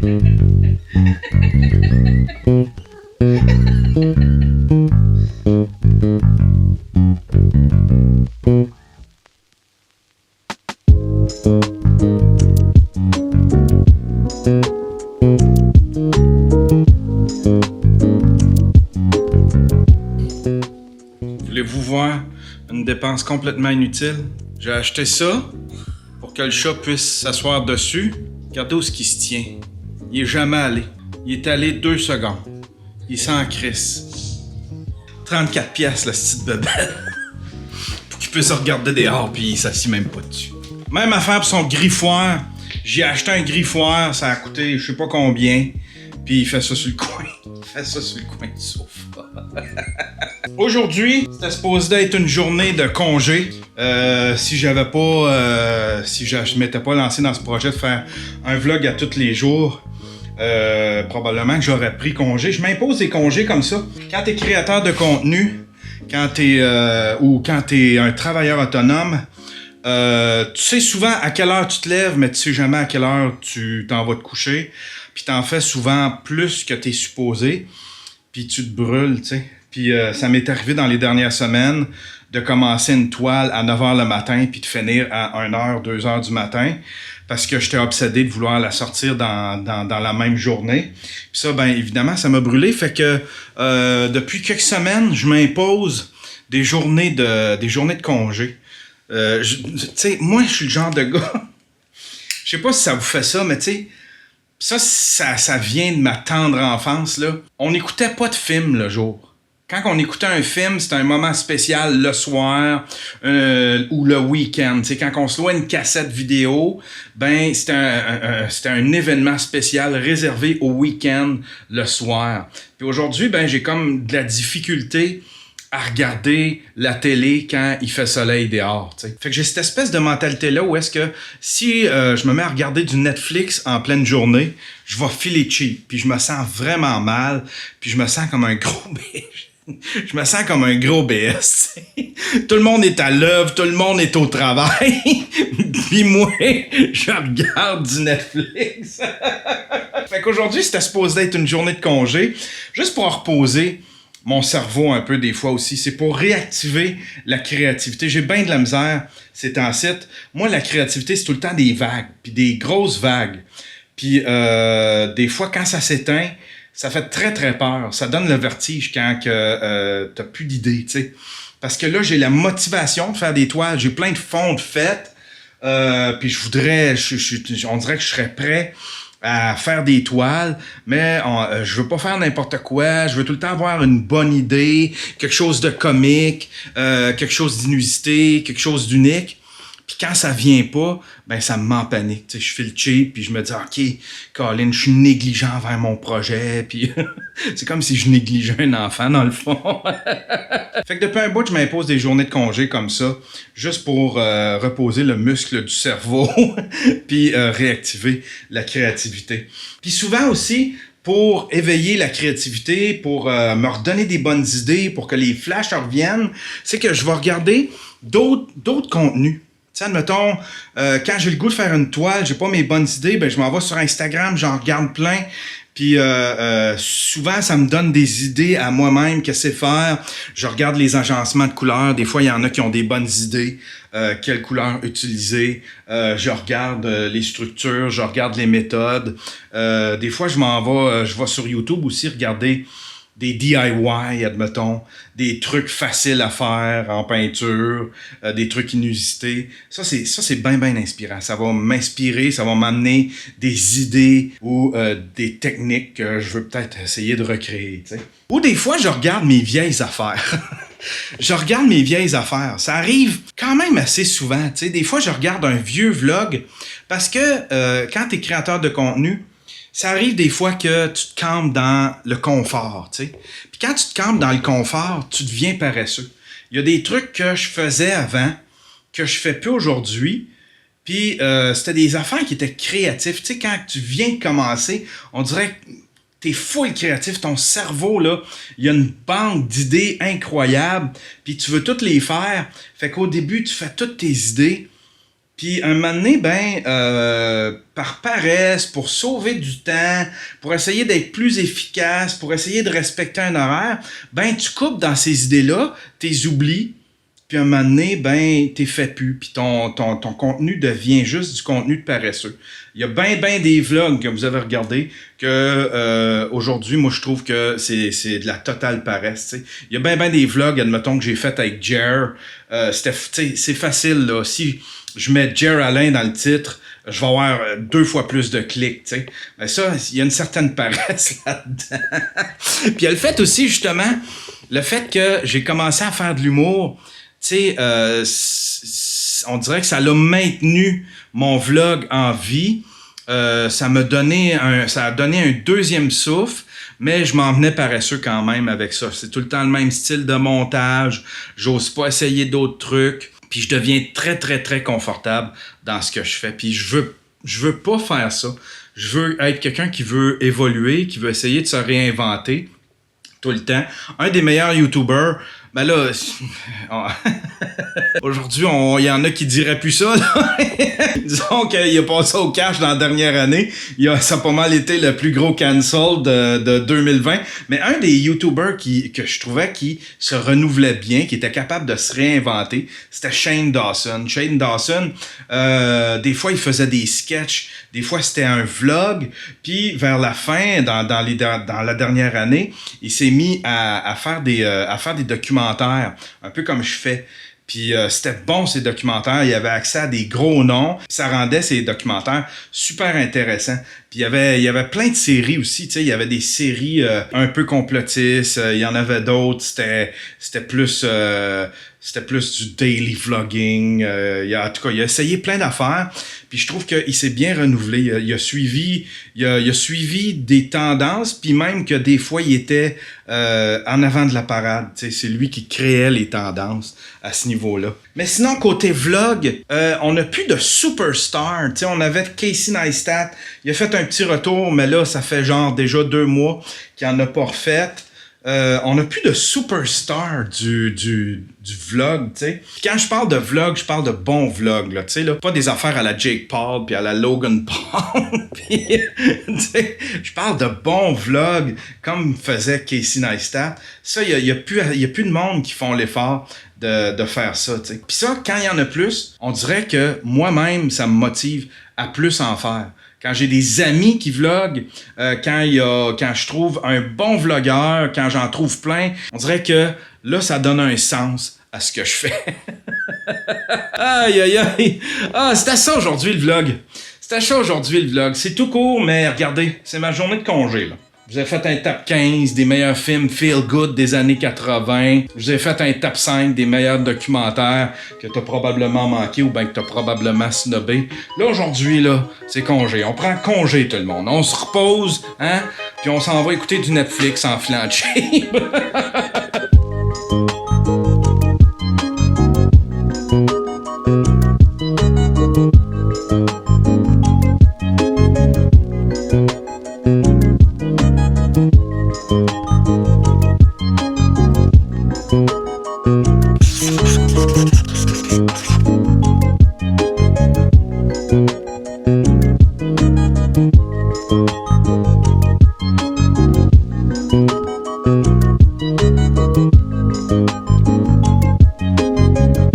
Voulez-vous voir une dépense complètement inutile? J'ai acheté ça pour que le chat puisse s'asseoir dessus. Regardez où ce qui se tient. Il est jamais allé. Il est allé 2 secondes. Il s'en crisse. 34 piastres, la petite bebelle. Pour qu'il puisse regarder dehors, puis il s'assit même pas dessus. Même affaire pour son griffoir. J'ai acheté un griffoir, ça a coûté je sais pas combien. Puis il fait ça sur le coin. Il fait ça sur le coin du sofa. Aujourd'hui, c'était supposé d'être une journée de congé. Si j'avais pas... si je m'étais pas lancé dans ce projet de faire un vlog à tous les jours, probablement que j'aurais pris congé. Je m'impose des congés comme ça. Quand t'es créateur de contenu, quand t'es un travailleur autonome, tu sais souvent à quelle heure tu te lèves, mais tu sais jamais à quelle heure tu t'en vas te coucher. Puis t'en fais souvent plus que t'es supposé. Puis tu te brûles, tu sais. Puis ça m'est arrivé dans les dernières semaines de commencer une toile à 9h le matin puis de finir à 1h, 2h du matin parce que j'étais obsédé de vouloir la sortir dans la même journée. Puis ça, ben évidemment, ça m'a brûlé. Fait que depuis quelques semaines, je m'impose des journées de congé. Tu sais, moi, je suis le genre de gars... Je sais pas si ça vous fait ça, mais tu sais, ça vient de ma tendre enfance, là. On n'écoutait pas de film le jour. Quand on écoutait un film, c'était un moment spécial le soir ou le week-end. T'sais, quand on se louait une cassette vidéo, ben c'était un événement spécial réservé au week-end le soir. Puis aujourd'hui, ben j'ai comme de la difficulté à regarder la télé quand il fait soleil dehors. T'sais. Fait que j'ai cette espèce de mentalité-là où est-ce que si je me mets à regarder du Netflix en pleine journée, je vais filer cheap, puis je me sens vraiment mal, puis je me sens comme un gros biche. Je me sens comme un gros BS. Tout le monde est à l'œuvre, tout le monde est au travail. Puis moi, je regarde du Netflix. Fait qu'aujourd'hui, c'était supposé être une journée de congé, juste pour reposer mon cerveau un peu des fois aussi. C'est pour réactiver la créativité. J'ai bien de la misère ces temps-ci. Moi, la créativité, c'est tout le temps des vagues, puis des grosses vagues. Puis des fois, quand ça s'éteint, ça fait très, très peur. Ça donne le vertige quand t'as plus d'idées, tu sais. Parce que là, j'ai la motivation de faire des toiles. J'ai plein de fonds faites. Puis je voudrais... on dirait que je serais prêt à faire des toiles, mais je veux pas faire n'importe quoi. Je veux tout le temps avoir une bonne idée, quelque chose de comique, quelque chose d'inusité, quelque chose d'unique. Puis quand ça vient pas, ben ça me met en panique. Tu sais, je file cheap, puis je me dis « OK, Colin, je suis négligent envers mon projet. » Puis c'est comme si je négligeais un enfant, dans le fond. Fait que depuis un bout, je m'impose des journées de congé comme ça, juste pour reposer le muscle du cerveau, puis réactiver la créativité. Puis souvent aussi, pour éveiller la créativité, pour me redonner des bonnes idées, pour que les flashs reviennent, c'est que je vais regarder d'autres contenus. Tu sais, admettons, quand j'ai le goût de faire une toile, j'ai pas mes bonnes idées, ben je m'en vais sur Instagram, j'en regarde plein. Puis souvent, ça me donne des idées à moi-même, qu'est-ce que c'est faire. Je regarde les agencements de couleurs. Des fois, il y en a qui ont des bonnes idées. Quelle couleur utiliser. Je regarde les structures, je regarde les méthodes. Des fois, je vais sur YouTube aussi regarder des DIY, admettons, des trucs faciles à faire en peinture, des trucs inusités. Ça, c'est bien inspirant. Ça va m'inspirer, ça va m'amener des idées ou des techniques que je veux peut-être essayer de recréer, tu sais. Ou des fois, je regarde mes vieilles affaires. Je regarde mes vieilles affaires. Ça arrive quand même assez souvent, tu sais. Des fois, je regarde un vieux vlog parce que quand tu es créateur de contenu, ça arrive des fois que tu te campes dans le confort, tu sais. Puis quand tu te campes dans le confort, tu deviens paresseux. Il y a des trucs que je faisais avant, que je fais plus aujourd'hui, puis c'était des affaires qui étaient créatives. Tu sais, quand tu viens de commencer, on dirait que t'es full créatif, ton cerveau, là, il y a une banque d'idées incroyables, puis tu veux toutes les faire. Fait qu'au début, tu fais toutes tes idées, Puis un moment donné, par paresse, pour sauver du temps, pour essayer d'être plus efficace, pour essayer de respecter un horaire, tu coupes dans ces idées-là, t'es oublies, puis un moment donné, t'es fait plus, puis ton contenu devient juste du contenu de paresseux. Il y a ben des vlogs que vous avez regardés que aujourd'hui, moi je trouve que c'est de la totale paresse. T'sais. Il y a ben des vlogs, admettons, que j'ai fait avec Jer. C'est facile, là. Si je mets Jer Alain dans le titre, je vais avoir 2 fois plus de clics, tu sais. Ben ça, il y a une certaine paresse là-dedans. Puis il y a le fait aussi, justement, le fait que j'ai commencé à faire de l'humour, tu sais, on dirait que ça l'a maintenu mon vlog en vie. Ça a donné un deuxième souffle, mais je m'en venais paresseux quand même avec ça. C'est tout le temps le même style de montage. J'ose pas essayer d'autres trucs. Puis je deviens très, très, très confortable dans ce que je fais. Puis je veux pas faire ça. Je veux être quelqu'un qui veut évoluer, qui veut essayer de se réinventer tout le temps. Un des meilleurs YouTubers, aujourd'hui, il y en a qui diraient plus ça, là. Disons qu'il a passé au cash dans la dernière année. Ça a pas mal été le plus gros cancel de 2020. Mais un des YouTubers que je trouvais qui se renouvelait bien, qui était capable de se réinventer, c'était Shane Dawson. Shane Dawson, des fois, il faisait des sketchs. Des fois, c'était un vlog. Puis, vers la fin, dans la dernière année, il s'est mis à faire des documentaires, un peu comme je fais. Puis c'était bon, ces documentaires. Il avait accès à des gros noms. Ça rendait ces documentaires super intéressants. Puis il y avait plein de séries aussi. Tu sais, il y avait des séries un peu complotistes. Il y en avait d'autres. C'était plus du daily vlogging. En tout cas, il a essayé plein d'affaires. Puis je trouve qu'il s'est bien renouvelé. Il a suivi des tendances. Puis même que des fois, il était en avant de la parade. Tu sais, c'est lui qui créait les tendances à ce niveau-là. Mais sinon, côté vlog, on n'a plus de superstar. Tu sais, on avait Casey Neistat. Il a fait un petit retour, mais là, ça fait genre déjà 2 mois qu'il n'en a pas refait. On n'a plus de superstar du vlog, tu sais. Quand je parle de vlog, je parle de bons vlogs, là, tu sais, là. Pas des affaires à la Jake Paul puis à la Logan Paul. Puis, tu sais, je parle de bons vlogs comme faisait Casey Neistat. Ça, il y a plus de monde qui font l'effort de faire ça, tu sais. Puis ça, quand il y en a plus, on dirait que moi-même, ça me motive à plus en faire. Quand j'ai des amis qui vloguent, quand je trouve un bon vlogueur, quand j'en trouve plein, on dirait que là, ça donne un sens à ce que je fais. Aïe, aïe, aïe. Ah, c'était ça aujourd'hui le vlog. C'est tout court, mais regardez, c'est ma journée de congé, là. Je vous ai fait un top 15 des meilleurs films feel good des années 80. Je vous ai fait un top 5 des meilleurs documentaires que t'as probablement manqué ou bien que t'as probablement snobé. Là, aujourd'hui, là, c'est congé. On prend congé, tout le monde. On se repose, hein? Puis on s'en va écouter du Netflix en filant de shape.